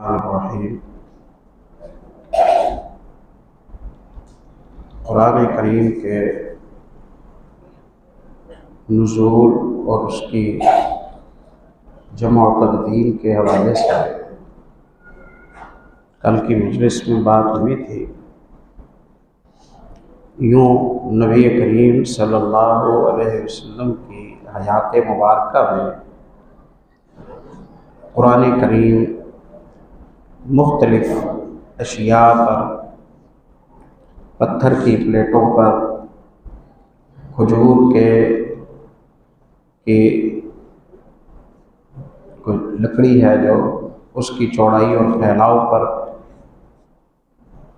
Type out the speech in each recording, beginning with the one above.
الرحیم قرآن کریم کے نزول اور اس کی جمع و تقدیم کے حوالے سے کل کی مجلس میں بات ہوئی تھی۔ یوں نبی کریم صلی اللہ علیہ وسلم کی حیات مبارکہ میں قرآن کریم مختلف اشیاء پر، پتھر کی پلیٹوں پر، کھجور کی لکڑی ہے جو اس کی چوڑائی اور پھیلاؤ پر،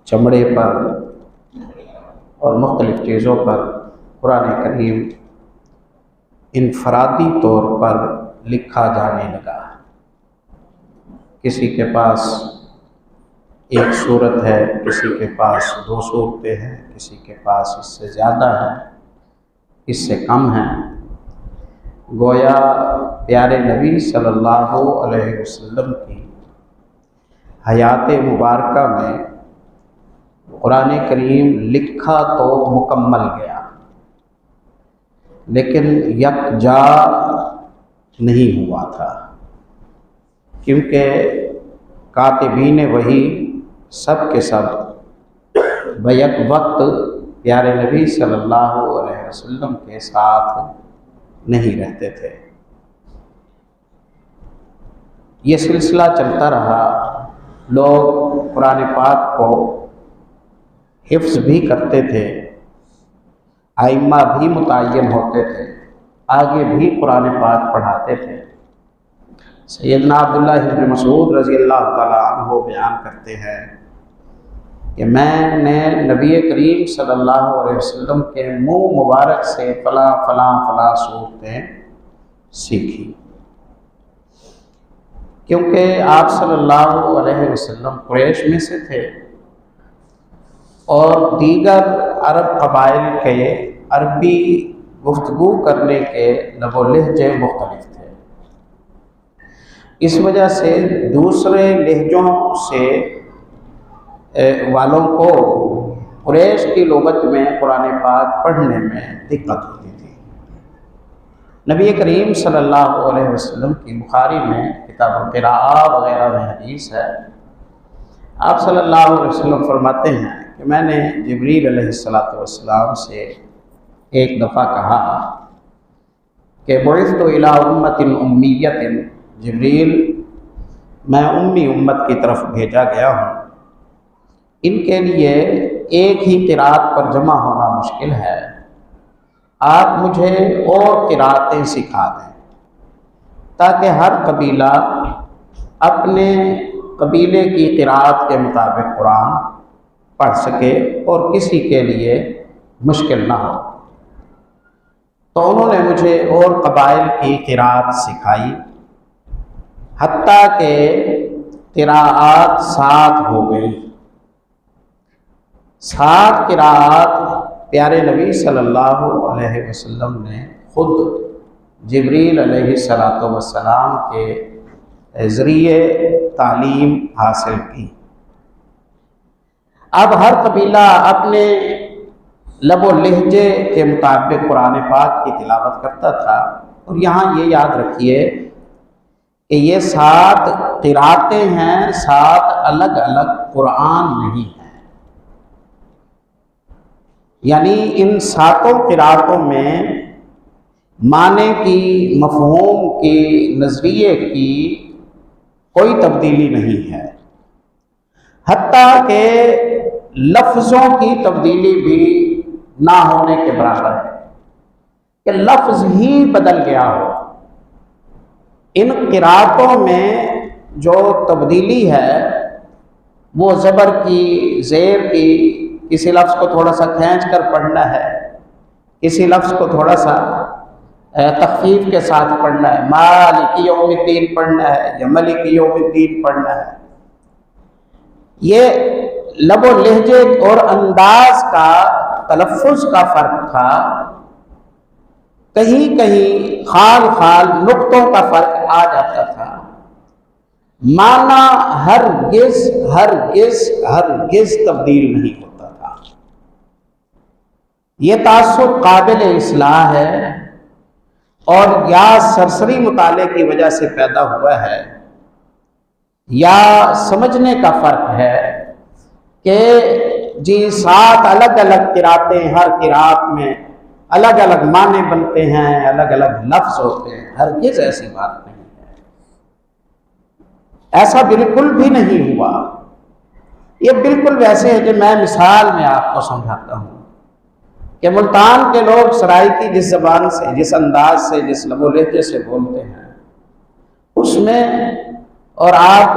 چمڑے پر اور مختلف چیزوں پر قرآن کریم انفرادی طور پر لکھا جانے لگا۔ کسی کے پاس ایک صورت ہے، کسی کے پاس 2 صورتیں ہیں، کسی کے پاس اس سے زیادہ ہے، اس سے کم ہیں۔ گویا پیارے نبی صلی اللہ علیہ وسلم کی حیات مبارکہ میں قرآن کریم لکھا تو مکمل گیا، لیکن یکجا نہیں ہوا تھا، کیونکہ کاتبین وحی سب کے سب بیک وقت پیارے نبی صلی اللہ علیہ وسلم کے ساتھ نہیں رہتے تھے۔ یہ سلسلہ چلتا رہا، لوگ قرآن پاک کو حفظ بھی کرتے تھے، ائمہ بھی متعین ہوتے تھے، آگے بھی قرآن پاک پڑھاتے تھے۔ سیدنا عبداللہ بن مسعود رضی اللہ تعالیٰ عنہ بیان کرتے ہیں کہ میں نے نبی کریم صلی اللہ علیہ وسلم کے منہ مبارک سے فلاں فلاں فلاں صورتیں سیکھی، کیونکہ آپ صلی اللہ علیہ وسلم قریش میں سے تھے اور دیگر عرب قبائل کے عربی گفتگو کرنے کے لب و لہجے مختلف تھے۔ اس وجہ سے دوسرے لہجوں سے والوں کو قریش کی لغت میں قرآن پاک پڑھنے میں دقت ہوتی تھی۔ نبی کریم صلی اللہ علیہ وسلم کی بخاری میں کتاب القراءہ وغیرہ میں حدیث ہے، آپ صلی اللہ علیہ وسلم فرماتے ہیں کہ میں نے جبریل علیہ السلام سے ایک دفعہ کہا کہ بعثت الی امۃ امیۃ، جبریل میں امی امت کی طرف بھیجا گیا ہوں، ان کے لیے ایک ہی قرأت پر جمع ہونا مشکل ہے، آپ مجھے اور قرأتیں سکھا دیں تاکہ ہر قبیلہ اپنے قبیلے کی قرأت کے مطابق قرآن پڑھ سکے اور کسی کے لیے مشکل نہ ہو۔ تو انہوں نے مجھے اور قبائل کی قرأت سکھائی، حتیٰ کہ قرأت 7 ہو گئی۔ 7 قرأت پیارے نبی صلی اللہ علیہ وسلم نے خود جبریل علیہ السلام کے ذریعے تعلیم حاصل کی۔ اب ہر قبیلہ اپنے لب و لہجے کے مطابق قرآن پاک کی تلاوت کرتا تھا، اور یہاں یہ یاد رکھیے کہ یہ 7 قرأتیں ہیں، 7 الگ الگ قرآن نہیں ہیں، یعنی ان 7 قرأتوں میں معنی کی، مفہوم کی، نظریے کی کوئی تبدیلی نہیں ہے، حتیٰ کہ لفظوں کی تبدیلی بھی نہ ہونے کے برابر ہے کہ لفظ ہی بدل گیا ہو۔ ان قرأتوں میں جو تبدیلی ہے وہ زبر کی، زیر کی، کسی لفظ کو تھوڑا سا کھینچ کر پڑھنا ہے، کسی لفظ کو تھوڑا سا تخفیف کے ساتھ پڑھنا ہے، مالک یوم الدین پڑھنا ہے یا ملک یوم الدین پڑھنا ہے۔ یہ لب و لہجے اور انداز کا، تلفظ کا فرق تھا، کہیں کہیں خال خال نقطوں کا فرق آ جاتا تھا، معنی ہرگز ہرگز ہرگز تبدیل نہیں ہوتا تھا۔ یہ تعصب قابل اصلاح ہے اور یا سرسری مطالعے کی وجہ سے پیدا ہوا ہے یا سمجھنے کا فرق ہے کہ جی 7 الگ الگ قراتیں، ہر قرات میں الگ الگ معنی بنتے ہیں، الگ الگ لفظ ہوتے ہیں۔ ہرگز ایسی بات نہیں ہے، ایسا بالکل بھی نہیں ہوا۔ یہ بالکل ویسے ہے کہ میں مثال میں آپ کو سمجھاتا ہوں کہ ملتان کے لوگ سرائکی جس زبان سے، جس انداز سے، جس لب و لہجے سے بولتے ہیں، اس میں اور آپ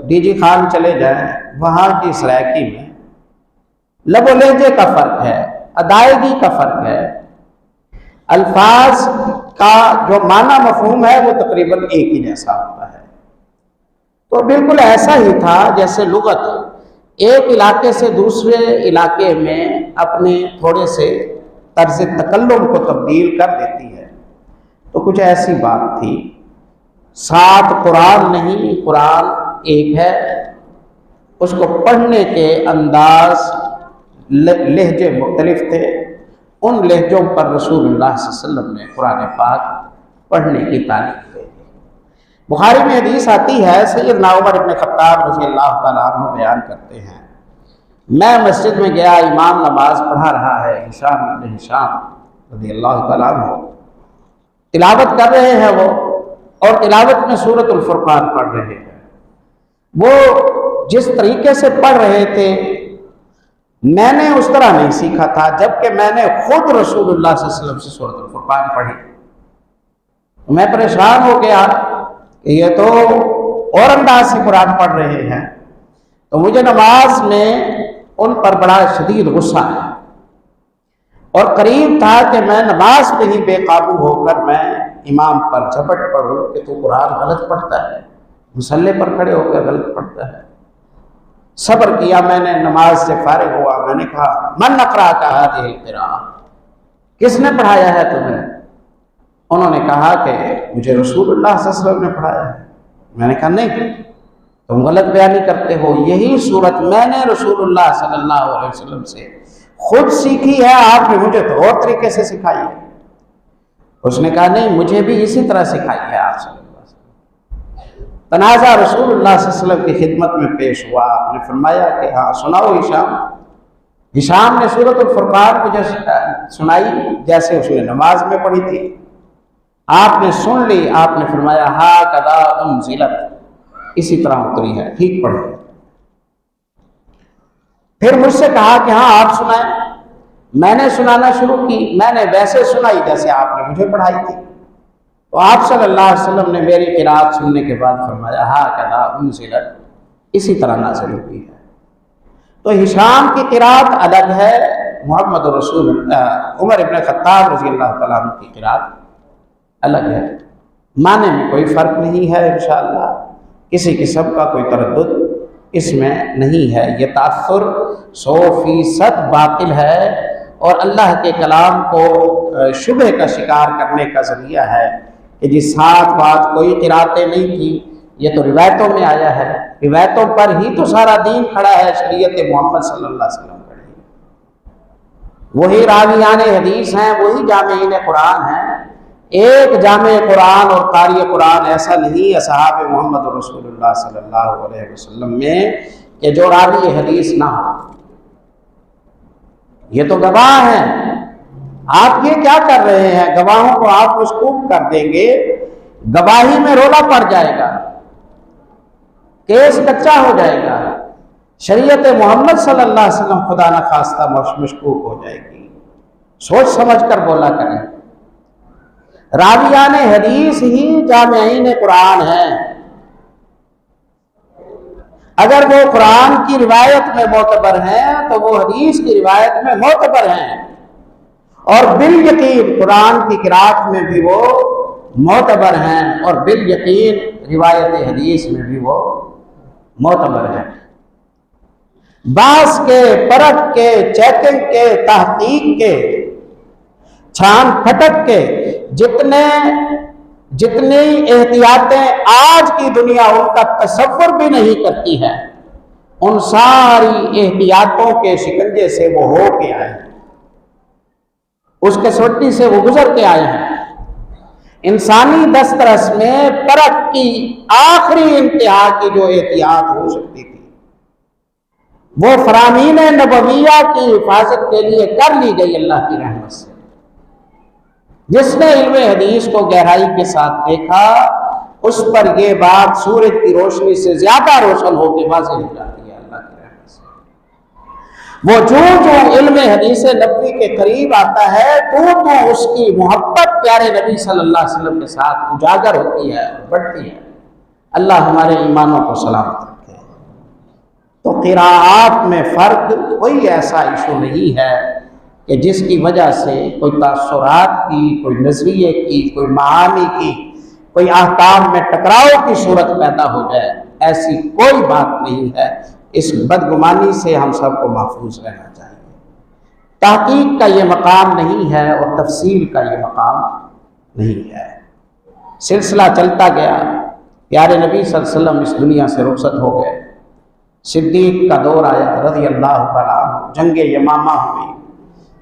ڈی جی خان چلے جائیں، وہاں کی سرائکی میں لب و لہجے کا فرق ہے، ادائیگی کا فرق ہے، الفاظ کا جو معنی مفہوم ہے وہ تقریباً ایک ہی جیسا ہوتا ہے۔ تو بالکل ایسا ہی تھا جیسے لغت ایک علاقے سے دوسرے علاقے میں اپنے تھوڑے سے طرز تکلم کو تبدیل کر دیتی ہے، تو کچھ ایسی بات تھی۔ 7 قرآن نہیں، قرآن ایک ہے، اس کو پڑھنے کے انداز لہجے مختلف تھے، ان لہجوں پر رسول اللہ صلی اللہ علیہ وسلم نے قرآن پاک پڑھنے کی تعلیم دی۔ بخاری میں حدیث آتی ہے، سیدنا عمر بن خطاب رضی اللہ تعالیٰ عنہ بیان کرتے ہیں، میں مسجد میں گیا، امام نماز پڑھا رہا ہے، ہشام بن ہشام رضی اللہ تعالیٰ عنہ تلاوت کر رہے ہیں وہ، اور تلاوت میں سورۃ الفرقان پڑھ رہے ہیں۔ وہ جس طریقے سے پڑھ رہے تھے میں نے اس طرح نہیں سیکھا تھا، جبکہ میں نے خود رسول اللہ صلی اللہ علیہ وسلم سے سورۃ الفرقان پڑھی۔ میں پریشان ہو گیا کہ یہ تو اور انداز سے قرآن پڑھ رہے ہیں، تو مجھے نماز میں ان پر بڑا شدید غصہ آیا، اور قریب تھا کہ میں نماز پہ ہی بے قابو ہو کر میں امام پر جھپٹ پڑوں کہ تو قرآن غلط پڑھتا ہے، مصلی پر کھڑے ہو کر غلط پڑھتا ہے۔ صبر کیا، میں نے نماز سے فارغ ہوا، میں نے کہا من اقرا کا هذه القراءة، کس نے پڑھایا ہے تمہیں؟ انہوں نے کہا کہ مجھے رسول اللہ صلی اللہ علیہ وسلم نے پڑھایا ہے۔ میں نے کہا نہیں، تم غلط بیانی کرتے ہو، یہی صورت میں نے رسول اللہ صلی اللہ علیہ وسلم سے خود سیکھی ہے، آپ نے مجھے تو اور طریقے سے سکھائی ہے۔ اس نے کہا نہیں، مجھے بھی اسی طرح سکھائی ہے آپ صلی اللہ علیہ وسلم۔ تنازع رسول اللہ صلی اللہ علیہ وسلم کی خدمت میں پیش ہوا، آپ نے فرمایا کہ ہاں سناؤ ہشام۔ ہشام نے سورۃ الفرقان مجھے سنائی جیسے اس نے نماز میں پڑھی تھی، آپ نے سن لی، آپ نے فرمایا ہاکذا انزلت، اسی طرح اتری ہے، ٹھیک پڑھی ہے۔ پھر مجھ سے کہا کہ ہاں آپ سنائیں، میں نے سنانا شروع کی، میں نے ویسے سنائی جیسے آپ نے مجھے پڑھائی تھی، تو آپ صلی اللہ علیہ وسلم نے میری قرات سننے کے بعد فرمایا ہاکذا انزلت، اسی طرح نازل ہوئی ہے۔ تو ہشام کی قرات الگ ہے، محمد رسول عمر ابن خطاب رضی اللہ تعالیٰ عنہ کی قرات الگ ہے، معنی میں کوئی فرق نہیں ہے، انشاءاللہ کسی قسم کا کوئی تردد اس میں نہیں ہے۔ یہ تاثر 100% باطل ہے اور اللہ کے کلام کو شبہ کا شکار کرنے کا ذریعہ ہے کہ جی 7 بات کوئی قراتیں نہیں تھی، یہ تو روایتوں میں آیا ہے، روایتوں پر ہی تو سارا دین کھڑا ہے، شریعت محمد صلی اللہ علیہ وسلم کھڑی ہے، وہی راویان حدیث ہیں، وہی جامعین قرآن ہیں۔ ایک جامع قرآن اور قاری قرآن ایسا نہیں اصحاب محمد رسول اللہ صلی اللہ علیہ وسلم میں کہ جو راوی حدیث نہ ہو، یہ تو گواہ ہیں۔ آپ یہ کیا کر رہے ہیں؟ گواہوں کو آپ مشکوک کر دیں گے، گواہی میں رولا پڑ جائے گا، کیس کچا ہو جائے گا، شریعت محمد صلی اللہ علیہ وسلم خدا نخواستہ مشکوک ہو جائے گی۔ سوچ سمجھ کر بولا کریں۔ راویان حدیث ہی جامعین قرآن ہیں، اگر وہ قرآن کی روایت میں معتبر ہیں تو وہ حدیث کی روایت میں معتبر ہیں، اور بالیقین قرآن کی قرات میں بھی وہ معتبر ہیں، اور بالیقین روایت حدیث میں بھی وہ معتبر ہیں۔ بحث کے، پرکھ کے، چیکنگ کے، تحقیق کے، چھان پھٹک کے جتنے جتنی احتیاطیں آج کی دنیا ان کا تصور بھی نہیں کرتی ہے، ان ساری احتیاطوں کے شکنجے سے وہ ہو کے آئے ہیں، اس کے سوٹی سے وہ گزر کے آئے ہیں۔ انسانی دسترس میں ترک کی آخری انتہا کی جو احتیاط ہو سکتی تھی وہ فرامین نبویہ کی حفاظت کے لیے کر لی گئی اللہ کی رحمت سے۔ جس نے علم حدیث کو گہرائی کے ساتھ دیکھا اس پر یہ بات سورج کی روشنی سے زیادہ روشن ہو کے واضح ہو جاتی ہے اللہ کی رحمت سے۔ وہ جو علم حدیث نبوی کے قریب آتا ہے تو اس کی محبت پیارے نبی صلی اللہ علیہ وسلم کے ساتھ اجاگر ہوتی ہے اور بڑھتی ہے۔ اللہ ہمارے ایمانوں کو سلامت رکھے۔ تو قراءات میں فرق کوئی ایسا ایشو نہیں ہے کہ جس کی وجہ سے کوئی تاثرات کی، کوئی نظریے کی، کوئی معانی کی، کوئی احکام میں ٹکراؤ کی صورت پیدا ہو جائے، ایسی کوئی بات نہیں ہے۔ اس بدگمانی سے ہم سب کو محفوظ رہنا چاہیے۔ تحقیق کا یہ مقام نہیں ہے اور تفصیل کا یہ مقام نہیں ہے۔ سلسلہ چلتا گیا، پیارے نبی صلی اللہ علیہ وسلم اس دنیا سے رخصت ہو گئے، صدیق کا دور آیا رضی اللہ تعالیٰ عنہ، جنگ یمامہ ہوئی،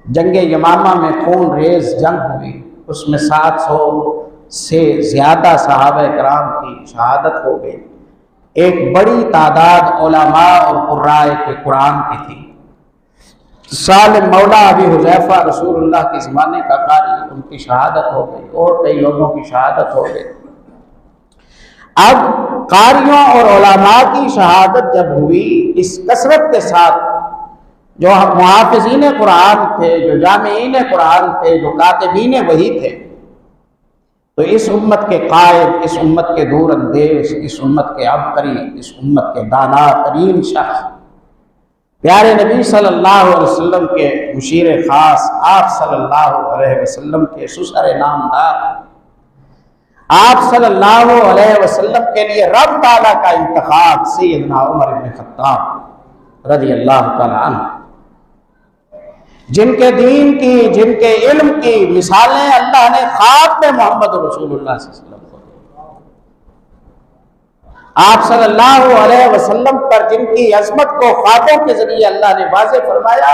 جنگ یمامہ میں خون ریز جنگ ہوئی، اس میں 700 سے زیادہ صحابہ کرام کی شہادت ہو گئی، ایک بڑی تعداد علماء اور قراء کے قرآن کی تھی۔ سالم مولا ابی حذیفہ رسول اللہ کے زمانے کا قاری، ان کی شہادت ہو گئی اور کئی لوگوں کی شہادت ہو گئی۔ اب قاریوں اور علماء کی شہادت جب ہوئی، اس کثرت کے ساتھ جو محافظین قرآن تھے، جو جامعین قرآن تھے، جو کاتبین وحی تھے، تو اس امت کے قائد، اس امت کے دور اندیش، اس امت کے عبقری، اس امت کے دانا ترین شخص، پیارے نبی صلی اللہ علیہ وسلم کے مشیر خاص، آپ صلی اللہ علیہ وسلم کے سسر نامدار، آپ صلی اللہ علیہ وسلم کے لیے رب تعالیٰ کا انتخاب سیدنا عمر بن خطاب رضی اللہ تعالیٰ عنہ، جن کے دین کی، جن کے علم کی مثالیں اللہ نے خاتم محمد رسول اللہ صلی اللہ علیہ وسلم کو دی۔ آپ صلی اللہ علیہ وسلم پر جن کی عظمت کو خوابوں کے ذریعے اللہ نے واضح فرمایا،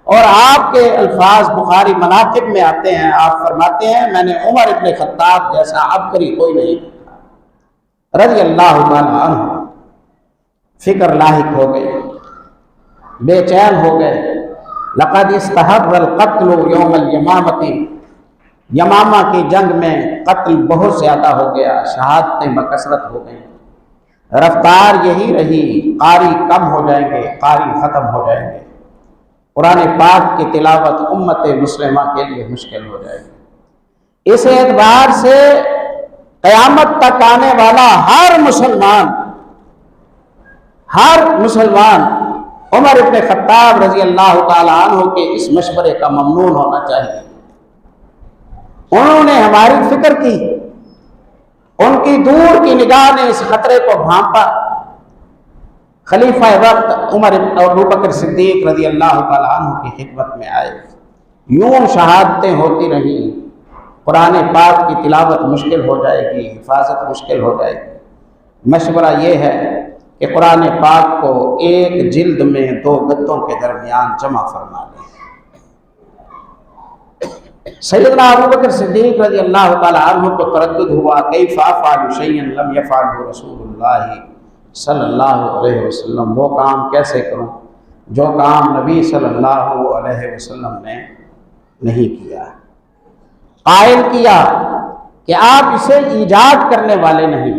اور آپ کے الفاظ بخاری مناقب میں آتے ہیں، آپ فرماتے ہیں میں نے عمر ابن خطاب جیسا عبقری کوئی نہیں دیکھا رضی اللہ تعالیٰ عنہ۔ فکر لاحق ہو گئے، بے چین ہو گئے۔ لقد استحب القتل یوم الیمامۃ، یمامہ کی جنگ میں قتل بہت زیادہ ہو گیا، شہادتیں بکثرت ہو گئیں، رفتار یہی رہی، قاری کم ہو جائیں گے، قاری ختم ہو جائیں گے، قرآن پاک کی تلاوت امت مسلمہ کے لیے مشکل ہو جائے گی۔ اس اعتبار سے قیامت تک آنے والا ہر مسلمان عمر ابن خطاب رضی اللہ تعالیٰ عنہ کے اس مشورے کا ممنون ہونا چاہیے۔ انہوں نے ہماری فکر کی، ان کی دور کی نگاہ نے اس خطرے کو بھانپا۔ خلیفہ وقت عمر ابو بکر صدیق رضی اللہ تعالیٰ عنہ کی خدمت میں آئے، یوں شہادتیں ہوتی رہیں، قرآن پاک کی تلاوت مشکل ہو جائے گی، حفاظت مشکل ہو جائے گی۔ مشورہ یہ ہے کہ قرآن پاک کو ایک جلد میں 2 گدوں کے درمیان جمع فرما لیں۔ سیدنا ابو بکر صدیق رضی اللہ تعالیٰ عنہ کو تردد ہوا، کیف افعل شیئا لم یفعلہ رسول اللہ صلی اللہ علیہ وسلم، وہ کام کیسے کروں جو کام نبی صلی اللہ علیہ وسلم نے نہیں کیا۔ قائل کیا کہ آپ اسے ایجاد کرنے والے نہیں،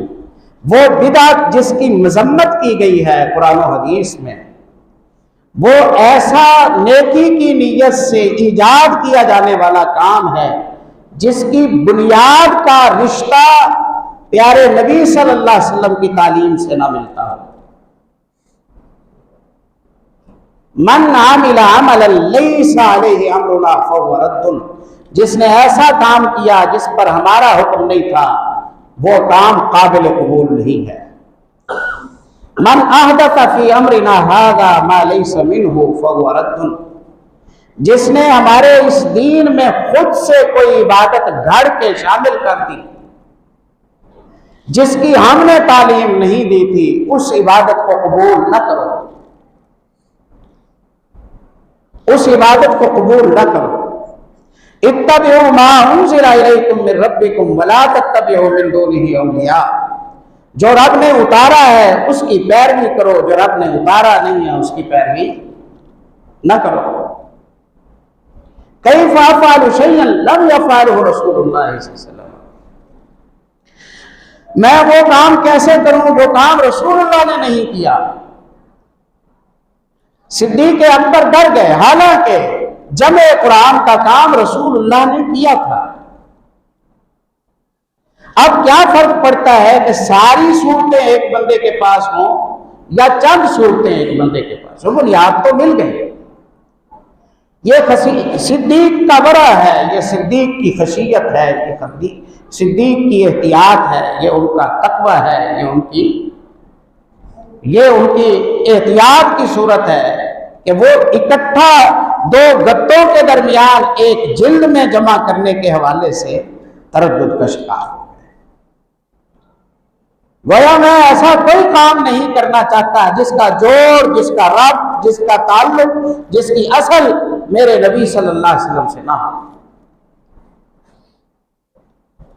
وہ بدعت جس کی مذمت کی گئی ہے قرآن و حدیث میں، وہ ایسا نیکی کی نیت سے ایجاد کیا جانے والا کام ہے جس کی بنیاد کا رشتہ پیارے نبی صلی اللہ علیہ وسلم کی تعلیم سے نہ ملتا ہو۔ من عمل عملا لیس علیہ امرنا فہو رد، جس نے ایسا کام کیا جس پر ہمارا حکم نہیں تھا، وہ کام قابل قبول نہیں ہے۔ من احدث فی امرنا ھذا ما لیس منہ فہو رد، جس نے ہمارے اس دین میں خود سے کوئی عبادت گھڑ کے شامل کر دی، جس کی ہم نے تعلیم نہیں دی تھی اس عبادت کو قبول نہ کرو، اس عبادت کو قبول نہ کرو۔ اتبعوا ما انزل الیکم من ربکم ولا تتبعوا من دونہ اولیاء، جو رب نے اتارا ہے اس کی پیروی کرو، جو رب نے اتارا نہیں ہے اس کی پیروی نہ کرو۔ کیف افعل شیئا لم یفعلہ رسول اللہ صلی اللہ علیہ وسلم، میں وہ کام کیسے کروں جو کام رسول اللہ نے نہیں کیا۔ صدیق اکبر ڈر گئے، حالانکہ جمع قرآن کا کام رسول اللہ نے کیا تھا۔ اب کیا فرق پڑتا ہے کہ ساری صورتیں ایک بندے کے پاس ہوں یا چند صورتیں ایک بندے کے پاس ہوں، بنیاد تو مل گئی۔ یہ صدیق کا ورع ہے، یہ صدیق کی خشیت ہے، یہ صدیق کی احتیاط ہے، یہ ان کا تقوی ہے، یہ ان کی احتیاط کی صورت ہے کہ وہ اکٹھا دو گتوں کے درمیان ایک جلد میں جمع کرنے کے حوالے سے تردد کا شکار ہو گئے۔ گویا میں ایسا کوئی کام نہیں کرنا چاہتا جس کا جوڑ، جس کا ربط، جس کا تعلق، جس کی اصل میرے نبی صلی اللہ علیہ وسلم سے نہ ہو۔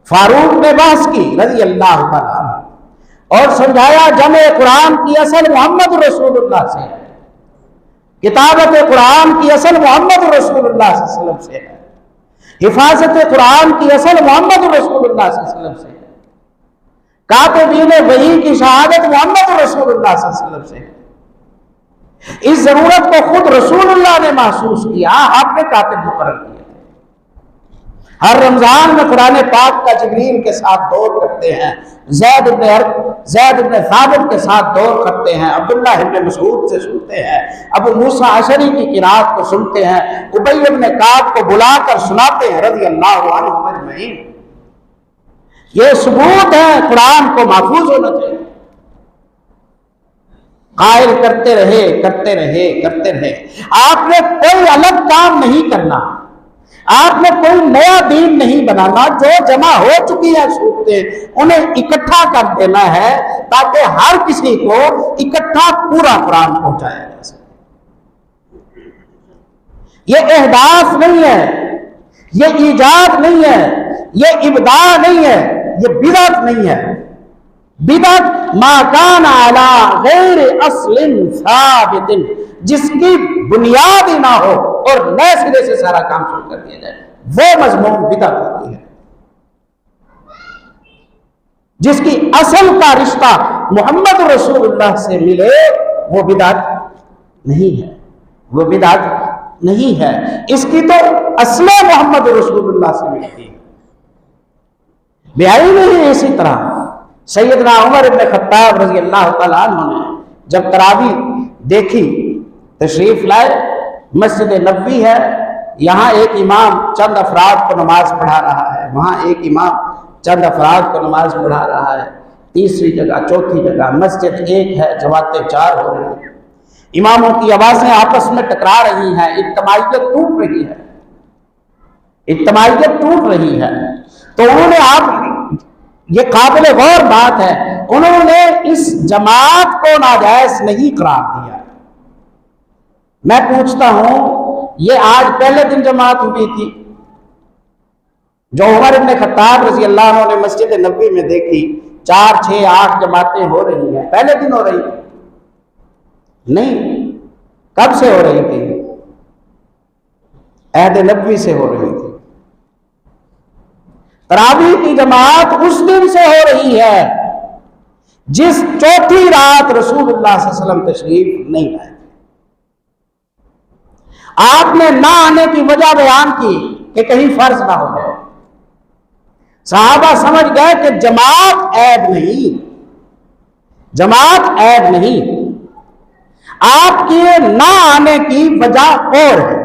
فاروق نے بحث کی رضی اللہ تعالیٰ عنہ اور سمجھایا جمع قرآن کی اصل محمد رسول اللہ سے ہے، کتابت قرآن کی اصل محمد رسول اللہ صلی اللہ علیہ وسلم سے ہے، حفاظت قرآن کی اصل محمد رسول اللہ صلی اللہ علیہ وسلم سے ہے، کاتبین وحی کی شہادت محمد رسول اللہ صلی اللہ علیہ وسلم سے ہے۔ اس ضرورت کو خود رسول اللہ نے محسوس کیا، آپ نے کاتب مقرر کیا۔ ہر رمضان میں قرآن پاک کا جبریل کے ساتھ دور کرتے ہیں، زید بن ثابت کے ساتھ دور کرتے ہیں، عبداللہ بن مسعود سے سنتے ہیں، ابو موسیٰ اشعری کی قرات کو سنتے ہیں، ابی بن کعب کو بلا کر سناتے ہیں رضی اللہ عنہم اجمعین۔ یہ ثبوت ہے قرآن کو محفوظ ہونا چاہیے۔ قائل کرتے رہے کرتے رہے کرتے رہے، آپ نے کوئی الگ کام نہیں کرنا، آپ نے کوئی نیا دین نہیں بنانا، جو جمع ہو چکی ہے صورتیں انہیں اکٹھا کر دینا ہے تاکہ ہر کسی کو اکٹھا پورا قرآن پہنچایا جا سکے۔ یہ احداث نہیں ہے، یہ ایجاد نہیں ہے، یہ ابداع نہیں ہے، یہ بدعت نہیں ہے۔ بدعت ما کان علی غیر اصل ثابت، جس کی بنیاد ہی نہ ہو اور نئے سرے سے سارا کام شروع کر دیا جائے، وہ مضمون بدعت ہوتی ہے۔ جس کی اصل کا رشتہ محمد رسول اللہ سے ملے وہ بدعت نہیں ہے، وہ بدعت نہیں ہے۔ اس کی تو اصل محمد رسول اللہ سے ملتی ہے۔ بیائی نہیں اسی طرح سیدنا عمر بن خطاب رضی اللہ تعالیٰ عنہ نے جب تراویح دیکھی، تشریف لائے، مسجد نبوی ہے، یہاں ایک امام چند افراد کو نماز پڑھا رہا ہے، وہاں ایک امام چند افراد کو نماز پڑھا رہا ہے، تیسری جگہ چوتھی جگہ مسجد ایک ہے، جماعتیں چار ہو رہی ہیں، اماموں کی آوازیں آپس میں ٹکرا رہی ہیں، اجتماعیت ٹوٹ رہی ہے، اجتماعیت ٹوٹ رہی ہے۔ تو انہوں نے یہ قابل غور بات ہے، انہوں نے اس جماعت کو ناجائز نہیں قرار دیا۔ میں پوچھتا ہوں، یہ آج پہلے دن جماعت ہوئی تھی جو عمر بن خطاب رضی اللہ عنہ نے مسجد نبوی میں دیکھی، 4 6 8 جماعتیں ہو رہی ہیں، پہلے دن ہو رہی تھی؟ نہیں، کب سے ہو رہی تھی؟ عہد نبوی سے ہو رہی تھی۔ تراویح کی جماعت اس دن سے ہو رہی ہے جس چوتھی رات رسول اللہ صلی اللہ علیہ وسلم تشریف نہیں لائے۔ آپ نے نہ آنے کی وجہ بیان کی کہ کہیں فرض نہ ہو جائے۔ صحابہ سمجھ گئے کہ جماعت عیب نہیں، جماعت عیب نہیں، آپ کے نہ آنے کی وجہ اور ہے،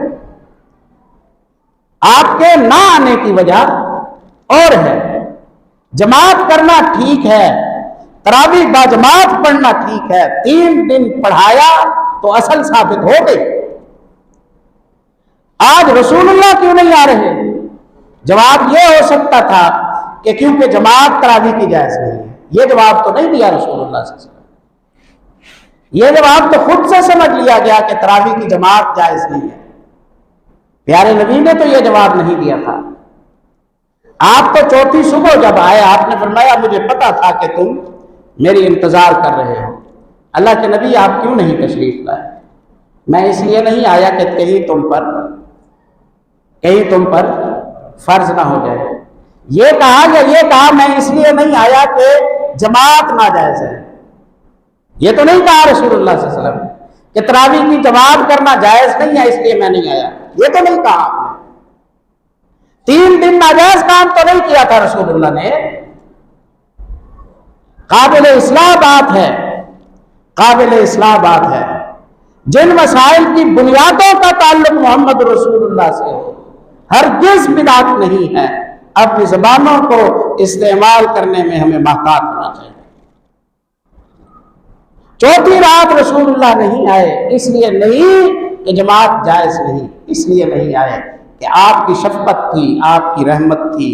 آپ کے نہ آنے کی وجہ اور ہے۔ جماعت کرنا ٹھیک ہے، تراویح با جماعت پڑھنا ٹھیک ہے، 3 دن پڑھایا تو اصل ثابت ہو گئی۔ آج رسول اللہ کیوں نہیں آ رہے؟ جواب یہ ہو سکتا تھا کہ کیونکہ جماعت تراویح کی جائز نہیں ہے۔ یہ جواب تو نہیں دیا رسول اللہ صلی اللہ علیہ وسلم. یہ جواب تو خود سے سمجھ لیا گیا کہ تراویح کی جماعت جائز نہیں ہے. پیارے نبی نے تو یہ جواب نہیں دیا تھا. آپ تو چوتھی صبح جب آئے آپ نے فرمایا مجھے پتا تھا کہ تم میری انتظار کر رہے ہو. اللہ کے نبی آپ کیوں نہیں تشریف لائے؟ میں اس لیے نہیں آیا کہ کہیں تم پر فرض نہ ہو جائے. یہ کہا میں اس لیے نہیں آیا کہ جماعت ناجائز ہے. یہ تو نہیں کہا رسول اللہ صلی اللہ علیہ وسلم کہ تراویح کی جماعت کرنا جائز نہیں ہے اس لیے میں نہیں آیا. یہ تو نہیں کہا آپ نے. 3 دن ناجائز کام تو نہیں کیا تھا رسول اللہ نے. قابل اصلاح بات ہے. جن مسائل کی بنیادوں کا تعلق محمد رسول اللہ سے ہو ہرگز بدعت نہیں ہے. اپنی زبانوں کو استعمال کرنے میں ہمیں محتاط ہونا چاہیے. چوتھی رات رسول اللہ نہیں آئے اس لیے نہیں کہ جماعت جائز نہیں, اس لیے نہیں آئے کہ آپ کی شفقت تھی, آپ کی رحمت تھی.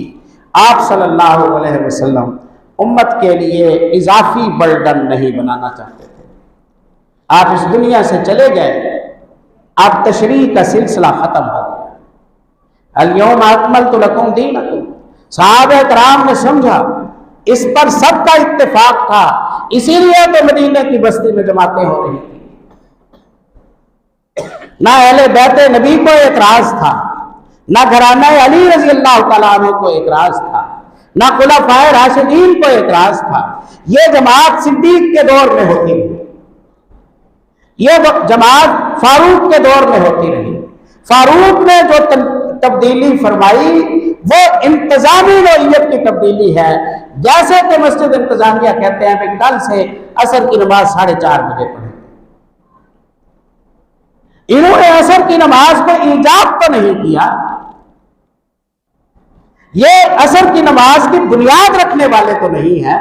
آپ صلی اللہ علیہ وسلم امت کے لیے اضافی برڈن نہیں بنانا چاہتے تھے. آپ اس دنیا سے چلے گئے, اب تشریح کا سلسلہ ختم ہو گیا. الیوم اکملت لکم دینکم. صحابہ کرام نے سمجھا, اس پر سب کا اتفاق تھا, اسی لیے تو مدینہ کی بستی میں جماعتیں ہو رہی تھی. نہ اہل بیت نبی کو اعتراض تھا, نہ گھرانہ علی رضی اللہ تعالیٰ عنہ کو اعتراض تھا, نہ خلفائے راشدین کو اعتراض تھا. یہ جماعت صدیق کے دور میں ہوتی رہی, یہ جماعت فاروق کے دور میں ہوتی رہی. فاروق نے جو تبدیلی فرمائی وہ انتظامی نوعیت کی تبدیلی ہے. جیسے کہ مسجد انتظامیہ کہتے ہیں کہ کل سے عصر کی نماز 4:30 بجے پڑھیں. انہوں نے عصر کی نماز کو ایجاب تو نہیں کیا, یہ عصر کی نماز کی بنیاد رکھنے والے تو نہیں ہیں.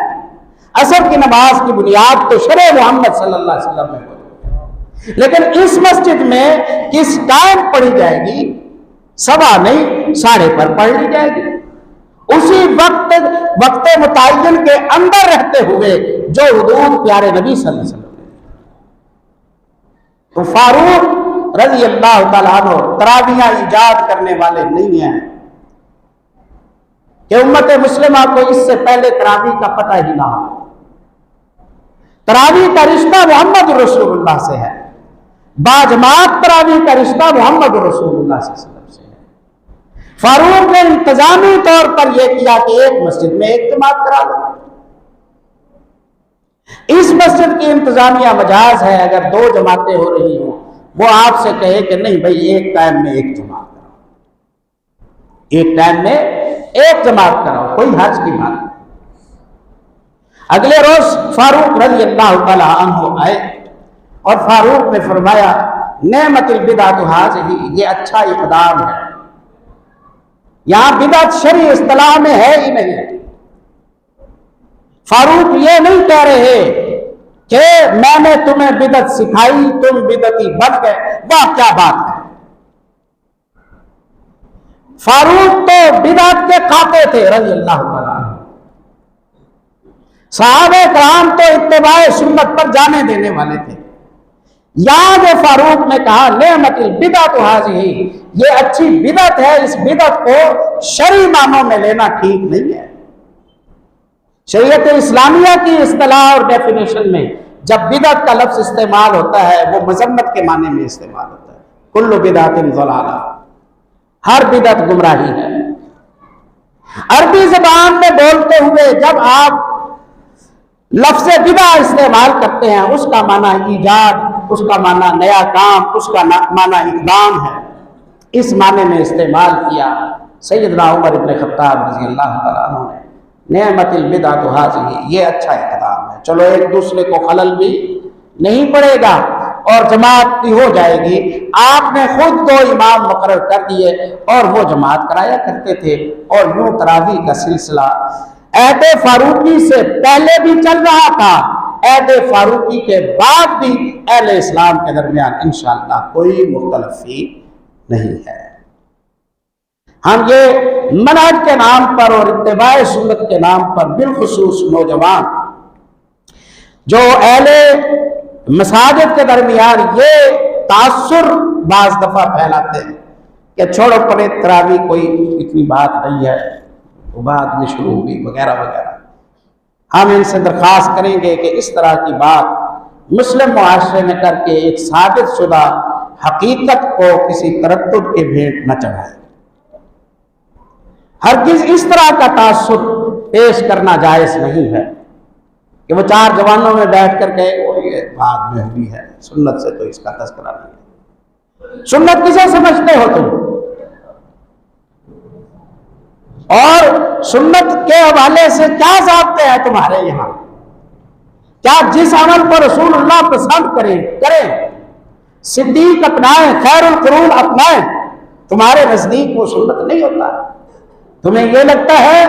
عصر کی نماز کی بنیاد تو شرع محمد صلی اللہ علیہ وسلم میں ہوئی, لیکن اس مسجد میں کس ٹائم پڑھی جائے گی؟ 1:15 نہیں 1:30 پر پڑھ لی جائے گی, اسی وقت متعین کے اندر رہتے ہوئے جو حدود پیارے نبی صلی اللہ علیہ وسلم. تو فاروق رضی اللہ تعالیٰ عنہ تراویح ایجاد کرنے والے نہیں ہیں کہ امت مسلمہ کو اس سے پہلے تراویح کا پتہ ہی نہ ہو. تراویح کا رشتہ محمد رسول اللہ سے ہے, باجماعت تراویح کا رشتہ محمد رسول اللہ صلی اللہ علیہ وسلم سے ہے. فاروق نے انتظامی طور پر یہ کیا کہ ایک مسجد میں ایک جماعت کرا دو. اس مسجد کی انتظامیہ مجاز ہے. اگر 2 جماعتیں ہو رہی ہوں وہ آپ سے کہے کہ نہیں بھائی ایک ٹائم میں ایک جماعت کراؤ, ایک ٹائم میں ایک جماعت کراؤ, کوئی حرج کی بات نہیں. اگلے روز فاروق رضی اللہ تعالی عنہ آئے اور فاروق نے فرمایا نعمت البدعۃ ھذہ, یہ اچھا اقدام ہے. یہاں بدعت شرعی اصطلاح میں ہے ہی نہیں. فاروق یہ نہیں کہہ رہے کہ میں نے تمہیں بدعت سکھائی تم بدعتی بن گئے, واہ کیا بات ہے. فاروق تو بدعت کے قاطع تھے رضی اللہ تعالیٰ عنہ. صحابہ کرام تو اتباع سنت پر جانے دینے والے تھے. یہاں جو فاروق نے کہا نعمت البدعۃ ھذہ, یہ اچھی بدعت ہے, اس بدعت کو شرعی معنوں میں لینا ٹھیک نہیں ہے. شریعت اسلامیہ کی اصطلاح اور ڈیفینیشن میں جب بدعت کا لفظ استعمال ہوتا ہے وہ مذمت کے معنی میں استعمال ہوتا ہے. کل بدعۃ ضلالہ, ہر بدعت گمراہی ہے. عربی زبان میں بولتے ہوئے جب آپ لفظ بدعہ استعمال کرتے ہیں اس کا معنی ایجاد, اس کا معنی نیا کام, اس کا معنی اقدام ہے. اس معنی میں استعمال کیا. سیدنا عمر بن خطاب رضی اللہ تعالیٰ عنہ نے نعمت البدعۃ ھذہ, یہ اچھا اقدام ہے. چلو ایک دوسرے کو خلل بھی نہیں پڑے گا اور جماعت بھی ہو جائے گی. آپ نے خود 2 امام مقرر کر دیے اور وہ جماعت کرایا کرتے تھے. اور یوں تراویح کا سلسلہ عہد فاروقی سے پہلے بھی چل رہا تھا, عہد فاروقی کے بعد بھی اہل اسلام کے درمیان انشاءاللہ کوئی مختلفی نہیں ہے. ہم یہ منہج کے نام پر اور اتباع سنت کے نام پر بالخصوص نوجوان جو اہل مساجد کے درمیان یہ تاثر بعض دفعہ پھیلاتے ہیں کہ چھوڑو پڑے تراویح کوئی اتنی بات نہیں ہے، وہ بعد میں شروع ہوئی وغیرہ وغیرہ، ہم ان سے درخواست کریں گے کہ اس طرح کی بات مسلم معاشرے میں کر کے ایک ثابت شدہ حقیقت کو کسی تردد کے بھیٹ نہ چڑھائیں۔ ہرگز اس طرح کا تاثر پیش کرنا جائز نہیں ہے کہ وہ چار جوانوں میں بیٹھ کر کے وہ یہ بعد میں ہوئی ہے، سنت سے تو اس کا تذکرہ نہیں ہے۔ سنت کسے سمجھتے ہو تم؟ اور سنت کے حوالے سے کیا ضابطے ہیں تمہارے یہاں؟ کیا جس عمل کو رسول اللہ پسند کریں، صدیق اپنائیں، خیر القرون اپنائیں، تمہارے نزدیک وہ سنت نہیں ہوتا؟ تمہیں یہ لگتا ہے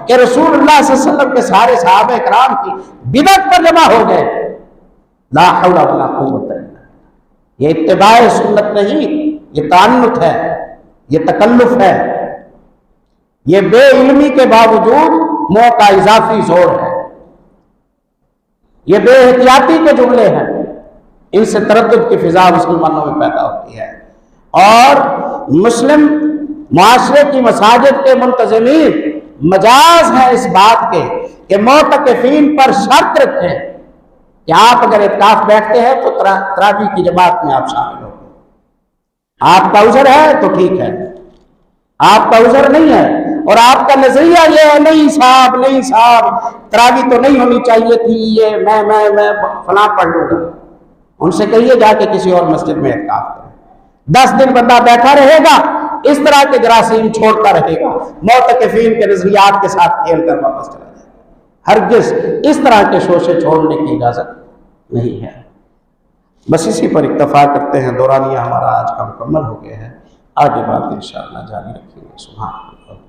کہ رسول اللہ صلی اللہ علیہ وسلم کے سارے صحابہ کرام کی بدعت پر جمع ہو گئے؟ لا حول ولا قوت الا باللہ۔ یہ اتباع سنت نہیں، یہ تعنت ہے، یہ تکلف ہے، یہ بے علمی کے باوجود منہ کا اضافی زور ہے، یہ بے احتیاطی کے جملے ہیں، ان سے تردد کی فضا مسلمانوں میں پیدا ہوتی ہے۔ اور مسلم معاشرے کی مساجد کے منتظمین مجاز ہیں اس بات کے کہ معتکفین پر شرط رکھیں کہ آپ اگر اعتکاف بیٹھتے ہیں تو تراویح کی جماعت میں آپ شامل ہو، آپ کا عذر ہے تو ٹھیک ہے، آپ کا عذر نہیں ہے اور آپ کا نظریہ یہ ہے نہیں صاحب تراویح تو نہیں ہونی چاہیے تھی، یہ میں فلاں پڑھ لوں گا، ان سے کہیے جا کے کسی اور مسجد میں اعتکاف کریں۔ 10 دن بندہ بیٹھا رہے گا، اس طرح کے جراثیم چھوڑتا رہے گا، معتکفین کے نظریات کے ساتھ کھیل کر واپس چلا جائے گا۔ ہرگز اس طرح کے شوشے چھوڑنے کی اجازت نہیں ہے۔ بس اسی پر اکتفا کرتے ہیں، دورانیہ ہمارا آج کا مکمل ہو گیا ہے، آگے بات انشاءاللہ جاری رکھیں گے۔ سبحان اللہ۔